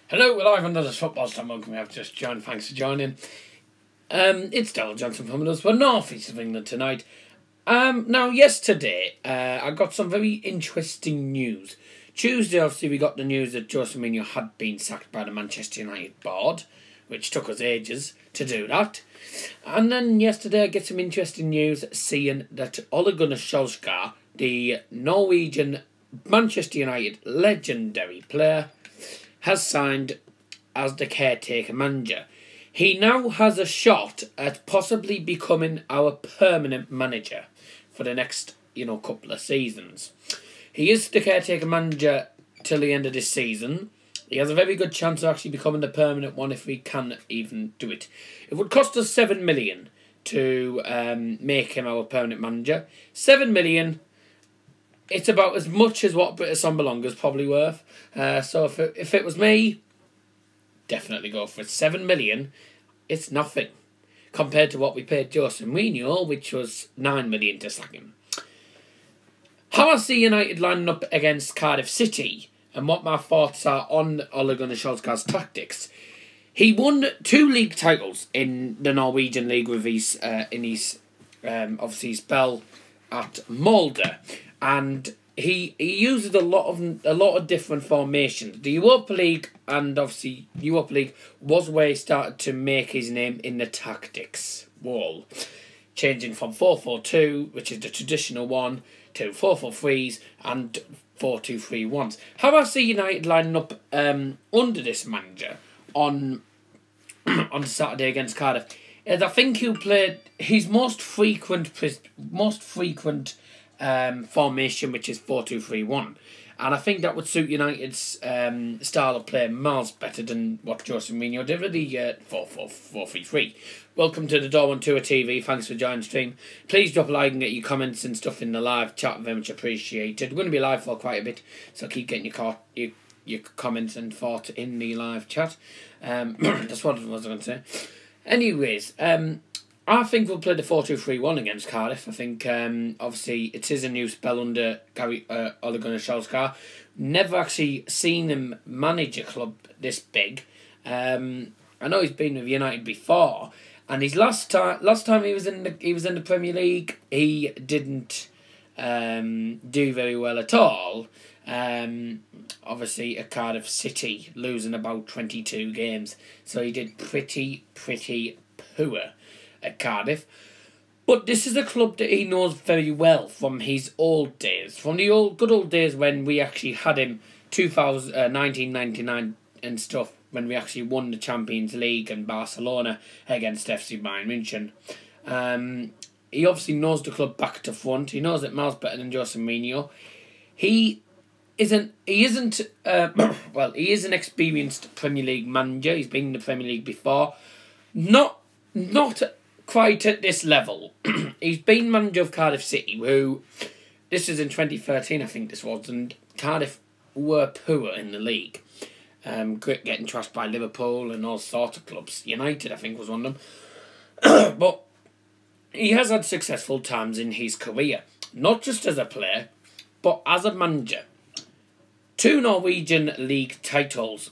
Hello, we're live on another football stand. Welcome, we have just joined. Thanks for joining. It's Dale Johnson from us. We're North East of England tonight. Now, yesterday, I got some very interesting news. Tuesday, obviously, we got the news that Jose Mourinho had been sacked by the Manchester United board, which took us ages to do that. And then yesterday, I get some interesting news seeing that Ole Gunnar, the Norwegian Manchester United legendary player, has signed as the caretaker manager. He now has a shot at possibly becoming our permanent manager for the next, couple of seasons. He is the caretaker manager till the end of this season. He has a very good chance of actually becoming the permanent one if we can even do it. It would cost us 7 million to make him our permanent manager. 7 million. It's about as much as what British Sumberlong is probably worth. So if it was me, definitely go for it. 7 million, it's nothing compared to what we paid Jose Mourinho, which was 9 million to sack him. How I see United lining up against Cardiff City and what my thoughts are on Ole Gunnar Solskjaer's tactics. He won 2 league titles in the Norwegian league with his obviously spell at Molde. And he uses a lot of different formations. The Europa League and obviously Europa League was where he started to make his name in the tactics wall, changing from 4-4-2, which is the traditional one, to 4-4-3s and 4-2-3-1s. How I see United lining up under this manager on Saturday against Cardiff is I think he'll play his most frequent formation, which is 4-2-3-1, and I think that would suit United's style of play miles better than what Jose Mourinho did with the 4-4-3. Welcome to the Door One Tour TV. Thanks for joining the stream. Please drop a like and get your comments and stuff in the live chat. Very much appreciated. We're going to be live for quite a bit, so keep getting your comments and thoughts in the live chat. That's what I was going to say. Anyways, I think we'll play the 4-2-3-1 against Cardiff. I think, obviously, it is a new spell under Ole Gunnar Solskjaer. Never actually seen him manage a club this big. I know he's been with United before, and his last time he was in the Premier League, he didn't do very well at all. Obviously, at Cardiff City, losing about 22 games, so he did pretty poor at Cardiff. But this is a club that he knows very well from his old days, from the good old days when we actually had him 1999 and stuff, when we actually won the Champions League and Barcelona against FC Bayern München. He obviously knows the club back to front. He knows it miles better than Jose Mourinho. He is an experienced Premier League manager. He's been in the Premier League before. Not quite at this level. He's been manager of Cardiff City, who, this is in 2013, I think this was, and Cardiff were poor in the league. Getting trashed by Liverpool and all sorts of clubs. United, I think, was one of them. But he has had successful times in his career, not just as a player, but as a manager. 2 Norwegian league titles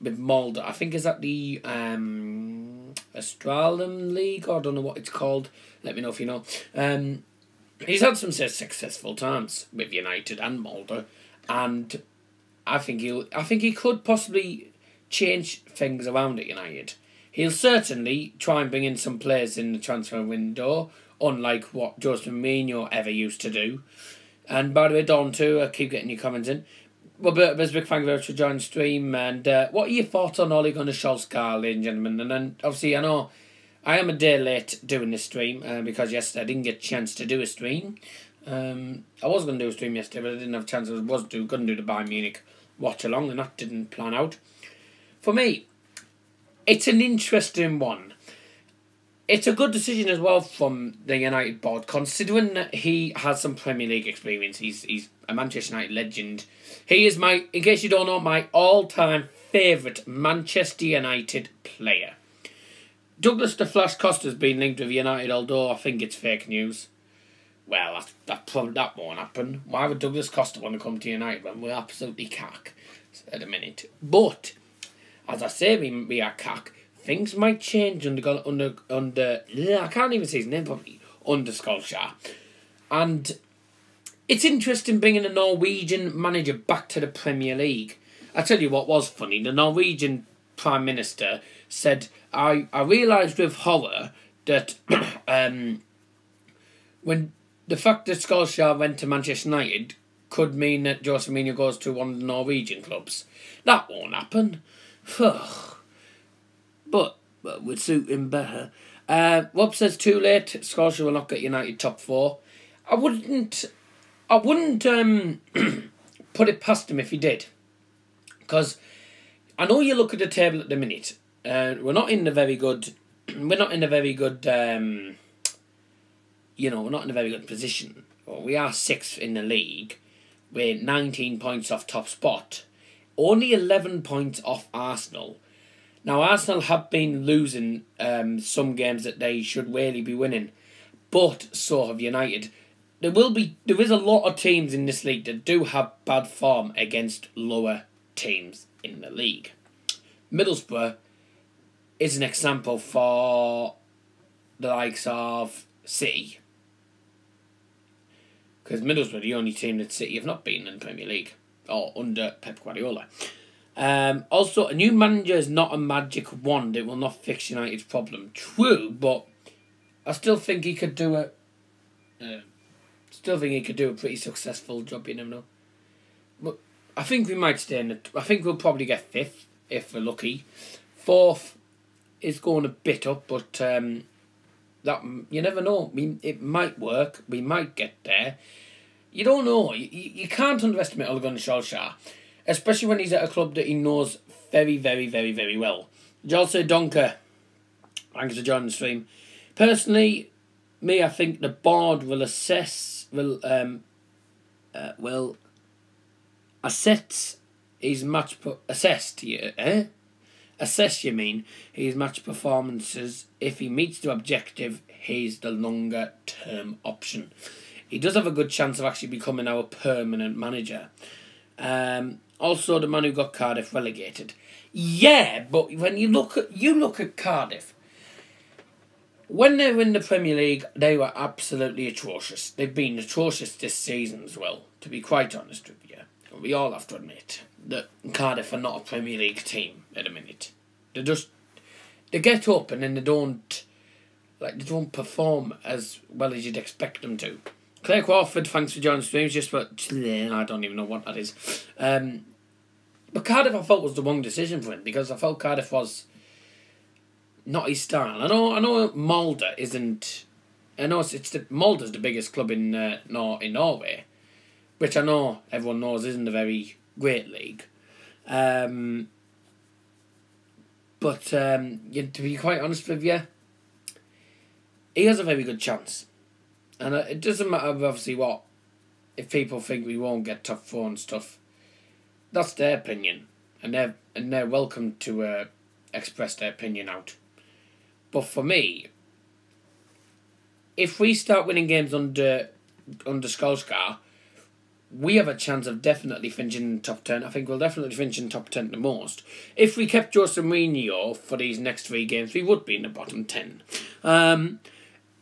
with Molde. I think is that the Australian League, or I don't know what it's called. Let me know if you know. He's had some successful times with United and Molde, and I think he could possibly change things around at United. He'll certainly try and bring in some players in the transfer window, unlike what Jose Mourinho ever used to do. And by the way, Dawn too, I keep getting your comments in. Well, Bisbeck, thank you very much for joining the stream. And what are your thoughts on Ole Gunnar Solskjaer, ladies and gentlemen? And then, obviously, I know I am a day late doing this stream because yesterday I didn't get a chance to do a stream. I was going to do a stream yesterday, but I didn't have a chance. I was going to do the Bayern Munich watch-along, and that didn't plan out. For me, it's an interesting one. It's a good decision as well from the United board, considering that he has some Premier League experience. He's a Manchester United legend. He is in case you don't know, my all-time favourite Manchester United player. Douglas the Flash Costa's been linked with United, although I think it's fake news. Well, that won't happen. Why would Douglas Costa want to come to United when we're absolutely cack at the minute? But as I say, we are cack. Things might change under I can't even say his name properly, under Skoljskar. And it's interesting bringing a Norwegian manager back to the Premier League. I tell you what was funny, the Norwegian Prime Minister said, I realised with horror that when the fact that Skoljskar went to Manchester United could mean that Jose Mourinho goes to one of the Norwegian clubs. That won't happen. But would suit him better. Rob says too late. Skoljskar will not get United top 4. I wouldn't put it past him if he did, because I know you look at the table at the minute. We're not in a very good. We're not in a very good. We're not in a very good position. Well, we are 6th in the league. We're 19 points off top spot. Only 11 points off Arsenal. Now, Arsenal have been losing some games that they should really be winning, but so have United. There is a lot of teams in this league that do have bad form against lower teams in the league. Middlesbrough is an example for the likes of City, because Middlesbrough are the only team that City have not beaten in the Premier League, or under Pep Guardiola. Also, a new manager is not a magic wand. It will not fix United's problem. True, but I still think he could do a pretty successful job. You never know. But I think we might stay in it. I think we'll probably get 5th if we're lucky. 4th is going a bit up, but that you never know. I mean, it might work. We might get there. You don't know. You can't underestimate Ole Gunnar, especially when he's at a club that he knows very, very, very, very well. Jose Donker, thanks for joining the stream. Personally, I think the board will assess his match performances. If he meets the objective, he's the longer term option. He does have a good chance of actually becoming our permanent manager. Also, the man who got Cardiff relegated. Yeah, but when you look at Cardiff, when they were in the Premier League, they were absolutely atrocious. They've been atrocious this season as well, to be quite honest with you. We all have to admit that Cardiff are not a Premier League team at the minute. They get up and then they don't perform as well as you'd expect them to. Claire Crawford, thanks for joining the stream. I don't even know what that is. But Cardiff, I felt, was the wrong decision for him, because I felt Cardiff was not his style. I know Molde isn't. I know Molde's the biggest club in Norway, which I know everyone knows isn't a very great league. But to be quite honest with you, he has a very good chance. And it doesn't matter, obviously, if people think we won't get top 4 and stuff. That's their opinion, and they're welcome to express their opinion out. But for me, if we start winning games under Skoljskar, we have a chance of definitely finishing in the top 10. I think we'll definitely finish in the top 10 the most. If we kept Jose Mourinho for these next 3 games, we would be in the bottom 10.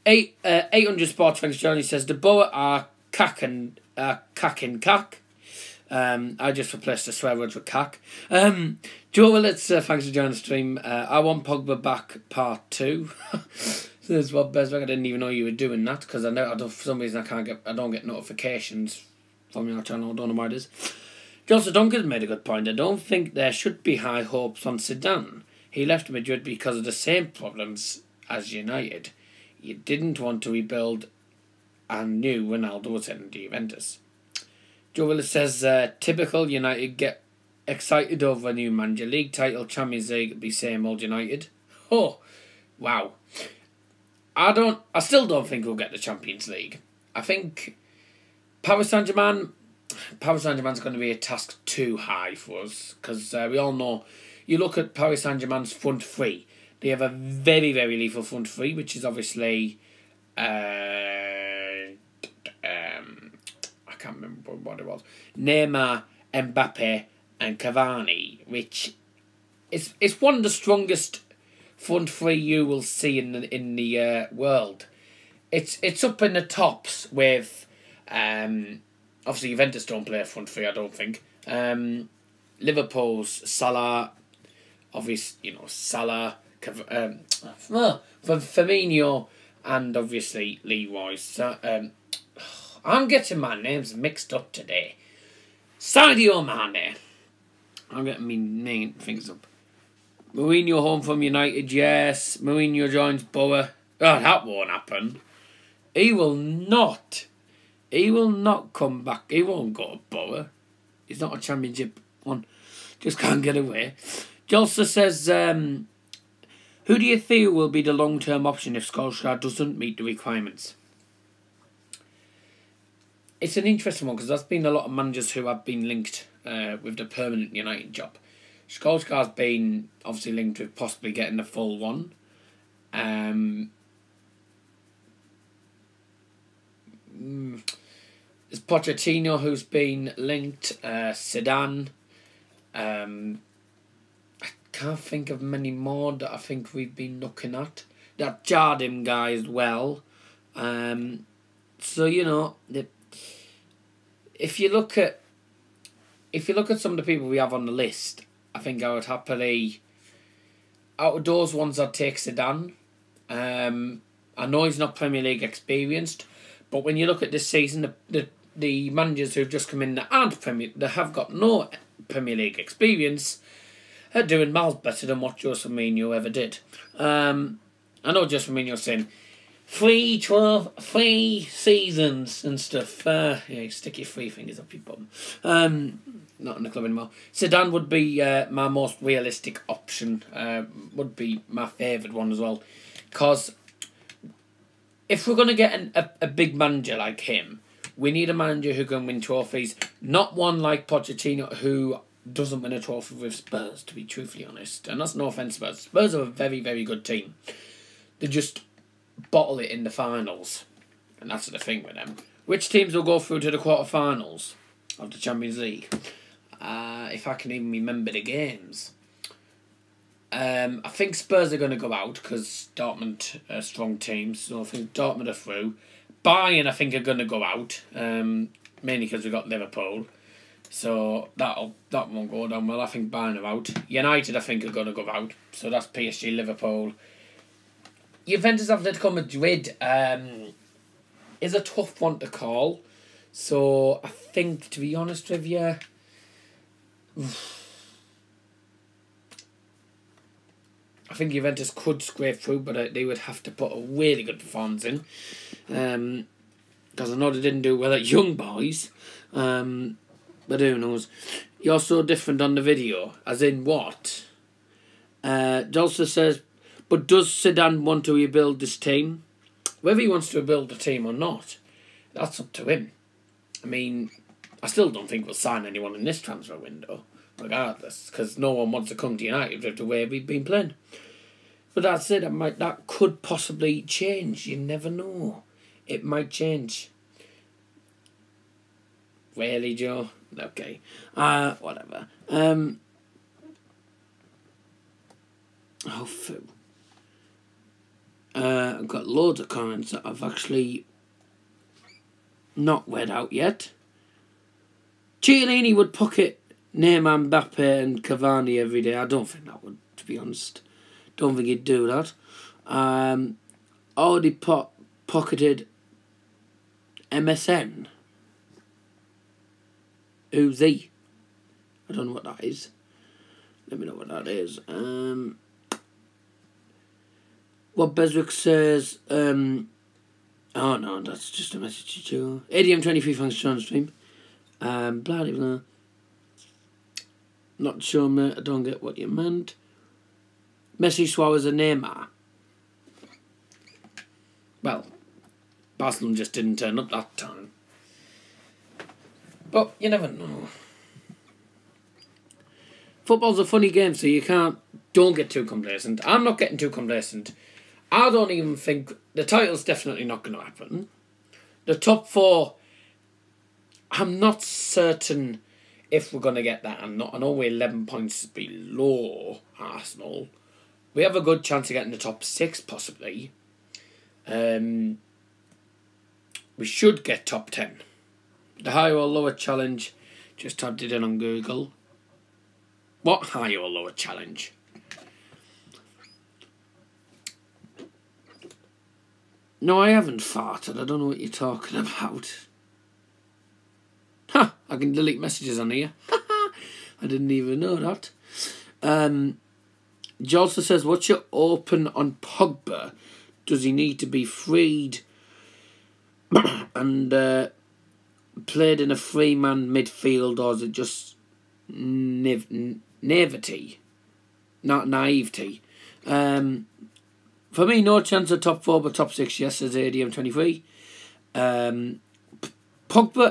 800 Sports Fans Johnny says the Boa are cack. I just replaced the swear words with cack. Joe Willits, thanks for joining the stream. I want Pogba back part 2. This is what Bezwick. I didn't even know you were doing that, because for some reason I don't get notifications from your channel. I don't know why it is. Joseph Duncan made a good point. I don't think there should be high hopes on Zidane. He left Madrid because of the same problems as United. You didn't want to rebuild and knew Ronaldo was heading to Juventus. Joe Willis says, typical United get excited over a new manager. League title, Champions League, be same old United. Oh, wow. I still don't think we'll get the Champions League. I think Paris Saint-Germain's going to be a task too high for us, because we all know, you look at Paris Saint-Germain's front 3. They have a very, very lethal front 3, which is obviously I can't remember what it was. Neymar, Mbappe and Cavani, which it's one of the strongest front three you will see in the world. It's up in the tops with obviously Juventus don't play a front three, I don't think. Liverpool's Salah, obviously Salah, Firmino, and obviously Leroy. So, I'm getting my names mixed up today. Sadio Mane. I'm getting my name things up. Mourinho home from United, yes. Mourinho joins Borough. Oh, that won't happen. He will not. He will not come back. He won't go to Borough. He's not a championship one. Just can't get away. Jalsa says, who do you think will be the long-term option if Solskjaer doesn't meet the requirements? It's an interesting one because there's been a lot of managers who have been linked with the permanent United job. Solskjaer's been obviously linked with possibly getting the full one. There's Pochettino who's been linked. Zidane. I can't think of many more that I think we've been looking at. That Jardim guy as well. So if you look at some of the people we have on the list, I think I would happily, out of those ones, I'd take Zidane. I know he's not Premier League experienced, but when you look at this season, the managers who've just come in that have got no Premier League experience are doing miles better than what Jose Mourinho ever did. I know Jose Mourinho's saying 3 seasons and stuff. Stick your 3 fingers up your bum. Not in the club anymore. Zidane would be my most realistic option. Would be my favourite one as well. Because if we're going to get a big manager like him, we need a manager who can win trophies. Not one like Pochettino who doesn't win a trophy with Spurs, to be truthfully honest. And that's no offence, Spurs. Spurs are a very, very good team. They just bottle it in the finals. And that's the thing with them. Which teams will go through to the quarterfinals of the Champions League? If I can even remember the games. I think Spurs are going to go out because Dortmund are a strong team. So I think Dortmund are through. Bayern, I think, are going to go out. Mainly because we've got Liverpool. So that won't go down well. I think Bayern are out. United, I think, are going to go out. So that's PSG, Liverpool. Juventus, Atletico Madrid is a tough one to call. So I think, to be honest with you, I think Juventus could scrape through, but they would have to put a really good performance in. Because I know they didn't do well at Young Boys. But who knows? You're so different on the video. As in what? Jalsa says, but does Zidane want to rebuild this team? Whether he wants to rebuild the team or not, that's up to him. I mean, I still don't think we'll sign anyone in this transfer window, regardless, because no one wants to come to United with the way we've been playing. But that's it. That could possibly change. You never know. It might change. Really, Joe? Okay. Whatever. I've got loads of comments that I've actually not read out yet. Chiellini would pocket Neymar, Mbappe and Cavani every day. I don't think that would, to be honest. Don't think he'd do that. Already pocketed MSN. Who's he? I don't know what that is. Let me know what that is. What Beswick says, oh no, that's just a message to you. ADM23, thanks for joining the stream. Blah, blah, blah. Not sure, mate, I don't get what you meant. Messi, Suarez and Neymar. Well, Barcelona just didn't turn up that time. But you never know. Football's a funny game, so don't get too complacent. I'm not getting too complacent. I don't even think the title's definitely not going to happen. The top 4, I'm not certain if we're going to get that, and I know we're 11 points below Arsenal, we have a good chance of getting the top 6 possibly. We should get top 10. The higher or lower challenge, just typed it in on Google. What higher or lower challenge? No, I haven't farted. I don't know what you're talking about. Ha! I can delete messages on here. I didn't even know that. Jolsa says, what's your open on Pogba? Does he need to be freed and played in a three-man midfield, or is it just naivety? Not naivety. For me, no chance of top 4 but top 6, yes, says ADM23. Pogba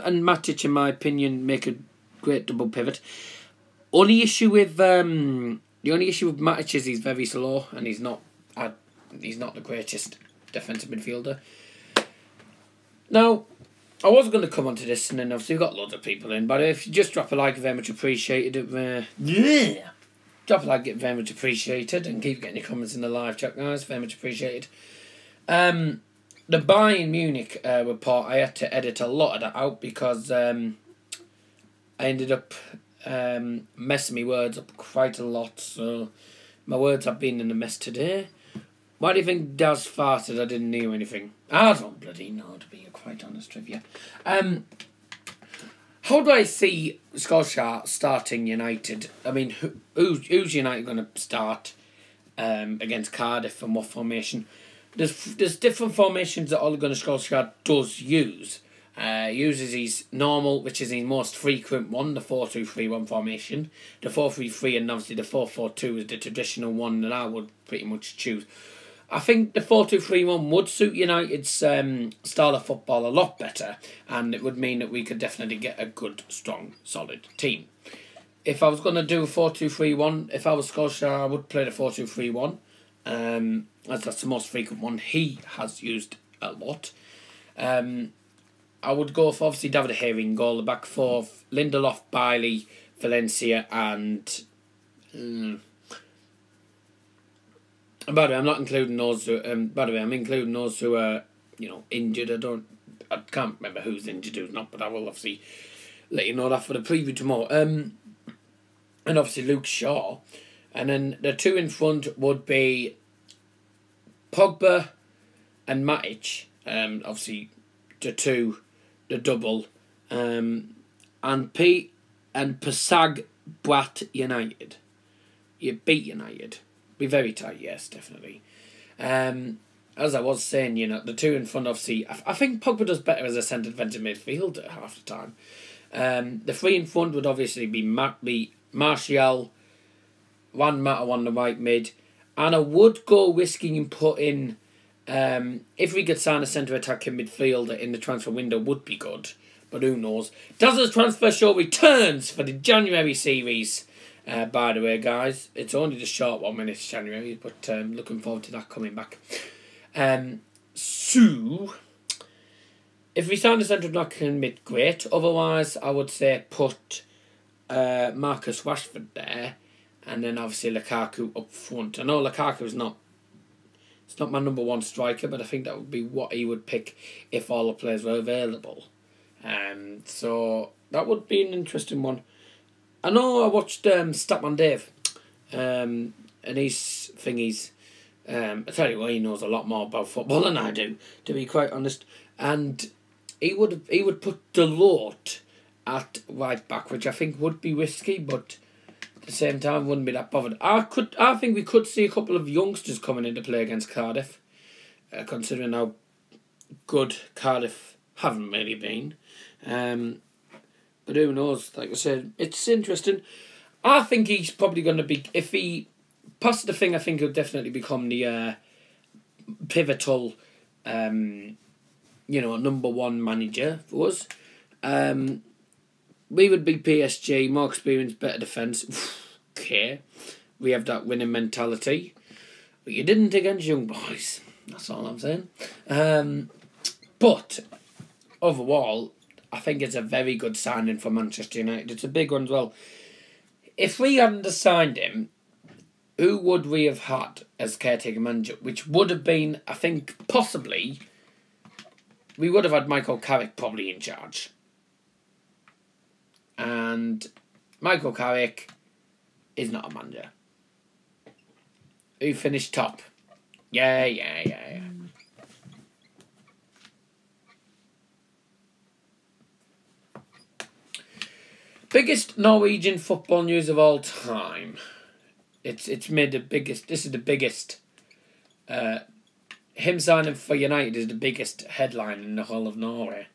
and Matic, in my opinion, make a great double pivot. The only issue with Matic is he's very slow, and he's not the greatest defensive midfielder. Now, I was going to come onto this, and then obviously we've got loads of people in, but if you just drop a like, very much appreciated. Drop a like, get very much appreciated, and keep getting your comments in the live chat, guys. Very much appreciated. The Bayern Munich report, I had to edit a lot of that out because I ended up messing my words up quite a lot, so my words have been in a mess today. Why do you think Daz farted? I didn't hear anything. I don't bloody know, to be quite honest with you. How do I see Skoljskar starting United? I mean, who's United going to start against Cardiff, and what formation? There's different formations that Ole Gunnar Skoljskar does use. Uses his normal, which is his most frequent one, the 4-2-3-1 formation. The 4-3-3 and obviously the 4-4-2 is the traditional one that I would pretty much choose. I think the 4-2-3-1 would suit United's style of football a lot better, and it would mean that we could definitely get a good, strong, solid team. If I was going to do a 4-2-3-1, if I was Skoljskar, I would play the 4-2-3-1, as that's the most frequent one he has used a lot. I would go for, obviously, David Herring in goal, the back four, Lindelof, Bailey, Valencia, and... by the way, I'm not including those who... by the way, I'm including those who are, injured. I can't remember who's injured, who's not, but I will obviously let you know that for the preview tomorrow. And obviously Luke Shaw. And then the two in front would be Pogba and Matic. Obviously, the double. And Pete and Pasag Brat United. You beat United. Be very tight, yes, definitely. As I was saying, the two in front, obviously, I think Pogba does better as a centre defensive midfielder half the time. The three in front would obviously be Martial, Juan Mata on the right mid, and I would go risking and put in, if we could sign a centre attacking midfielder in the transfer window, would be good, but who knows. Dazza's transfer show returns for the January series. By the way, guys, it's only the short 1 minute January, but looking forward to that coming back. So, if we sign a centre back in mid, great. Otherwise, I would say put Marcus Rashford there, and then obviously Lukaku up front. I know Lukaku's not my number one striker, but I think that would be what he would pick if all the players were available. So that would be an interesting one. I know I watched Statman Dave, and his thingies. I tell you what, he knows a lot more about football than I do, to be quite honest. And he would put Delort at right back, which I think would be risky, but at the same time wouldn't be that bothered. I think we could see a couple of youngsters coming into play against Cardiff, considering how good Cardiff haven't really been. But who knows? Like I said, it's interesting. I think he's probably going to be... If he passes the thing, I think he'll definitely become the pivotal, number one manager for us. We would be PSG, more experience, better defence. Okay. We have that winning mentality. But you didn't against young boys. That's all I'm saying. But overall... I think it's a very good signing for Manchester United. It's a big one as well. If we hadn't signed him, who would we have had as caretaker manager? Which would have been, I think, possibly, we would have had Michael Carrick probably in charge. And Michael Carrick is not a manager. Who finished top? Yeah. Biggest Norwegian football news of all time. It's made the biggest. This is the biggest. Him signing for United is the biggest headline in the whole of Norway.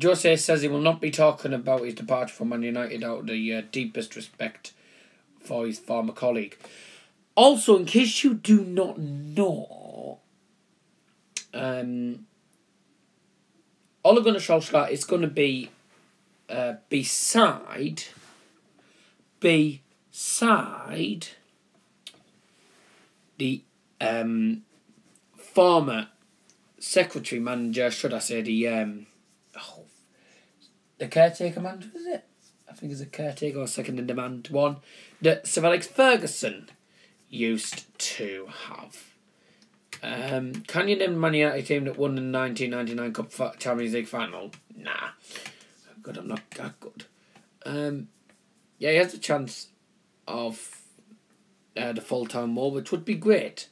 Jose says he will not be talking about his departure from Man United out of the deepest respect for his former colleague. Also, in case you do not know, Ole Gunnar is going to be beside the former secretary manager, should I say, the caretaker manager, is it? I think it's a caretaker or second in demand one that Sir Alex Ferguson used to have. Can you name the Man United team that won the 1999 Cup Champions League final? Nah. Good, I'm not that good. Yeah, he has a chance of the full-time war, which would be great.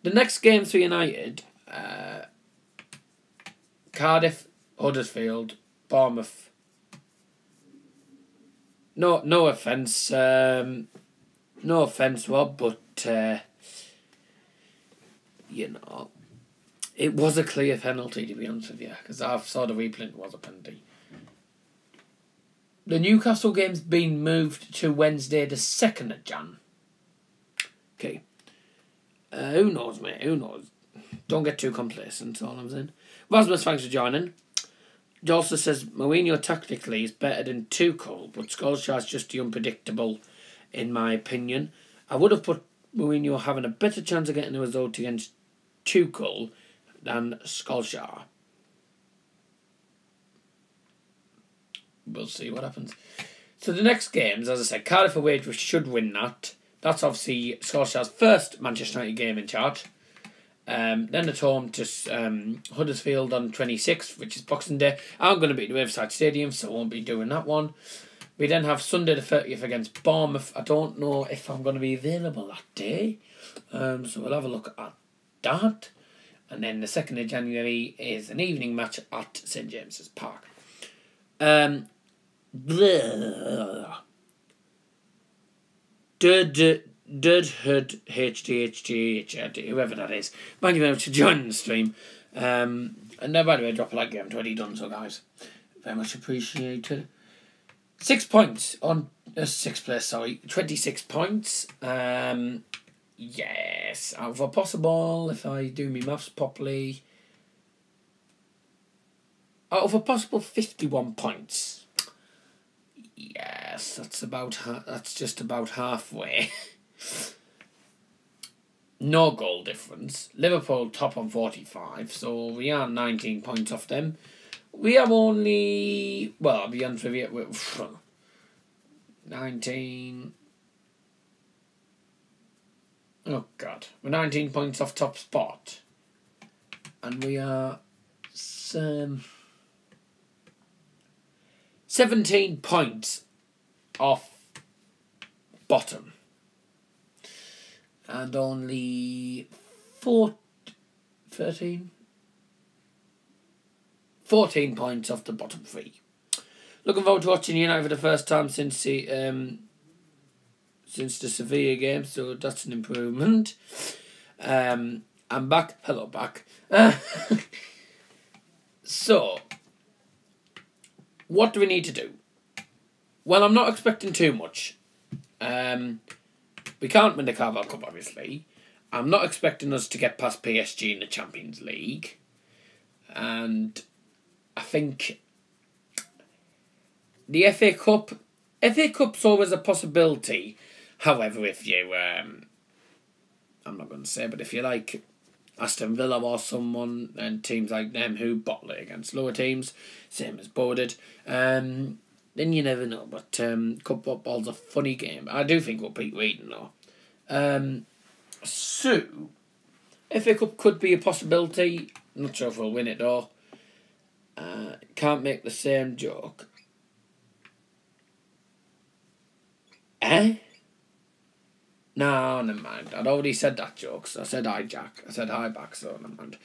The next games for United, Cardiff, Huddersfield, Bournemouth. No offence, Rob, but it was a clear penalty, to be honest with you, because I saw the replay and it was a penalty. The Newcastle game's been moved to Wednesday the 2nd of Jan. Okay. Who knows, mate? Who knows? Don't get too complacent, that's all I'm saying. Rasmus, thanks for joining. He also says Mourinho tactically is better than Tuchel, but Solskjaer's just the unpredictable, in my opinion. I would have put Mourinho having a better chance of getting a result against Tuchel than Solskjaer. We'll see what happens. So the next games, as I said, Cardiff away, we should win that. That's obviously Solskjaer's first Manchester United game in charge. Then at home to Huddersfield on 26th, which is Boxing Day. I'm going to be at the Riverside Stadium, so I won't be doing that one. We then have Sunday the 30th against Bournemouth. I don't know if I'm going to be available that day. So we'll have a look at that. And then the 2nd of January is an evening match at St James's Park. Dudhood HDHGH, whoever that is. Thank you very much for joining the stream. And by the way, drop a like, you haven't already done so, guys. Very much appreciated. 6 points on 6th place, sorry. 26 points. Yes, out of a possible, if I do my maths properly, out of a possible 51 points. Yes, that's just about halfway. No goal difference. Liverpool top on 45, so we are 19 points off them. We have only, well, I'll be honest with you, 19. Oh God, we're 19 points off top spot, and we are 17 points off bottom, and only 14 points off the bottom three. Looking forward to watching United for the first time since the Sevilla game, so that's an improvement. I'm back. Hello, back. So, what do we need to do? Well, I'm not expecting too much. We can't win the Carabao Cup, obviously. I'm not expecting us to get past PSG in the Champions League. And I think the FA Cup's always a possibility. However, if you, I'm not going to say, but if you like, Aston Villa or someone, and teams like them who bottle it against lower teams, same as Boarded. Then you never know, but cup football's a funny game. I do think we'll beat Reading though. So, FA Cup could be a possibility. Not sure if we'll win it though. Can't make the same joke. No, never mind. I'd already said that joke, so I said hi, Jack. I said hi back, so never mind.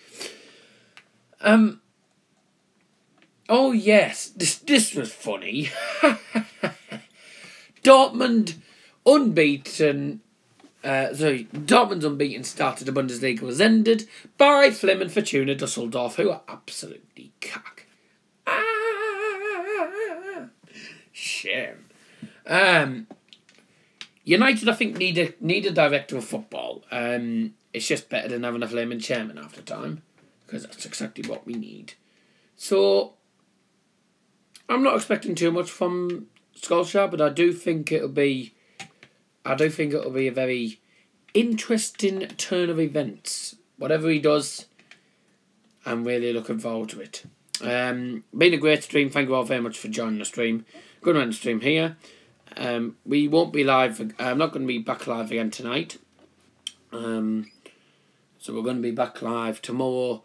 Oh yes, this was funny. Dortmund unbeaten. Dortmund's unbeaten start to the Bundesliga was ended by Flim and Fortuna Dusseldorf, who are absolutely cack. Shame. United, I think, need a director of football. It's just better than having a flaming chairman half the time, because that's exactly what we need. So, I'm not expecting too much from Skoljskar, but I do think it'll be a very interesting turn of events. Whatever he does, I'm really looking forward to it. Been a great stream. Thank you all very much for joining the stream. Good run stream here. We won't be live. I'm not going to be back live again tonight. So we're going to be back live tomorrow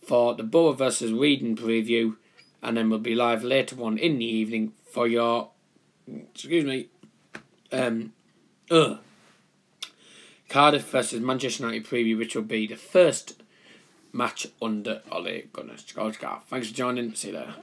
for the Borough versus Reading preview, and then we'll be live later on in the evening for your Cardiff versus Manchester United preview, which will be the first match under Ole Gunnar. Thanks for joining. See you later.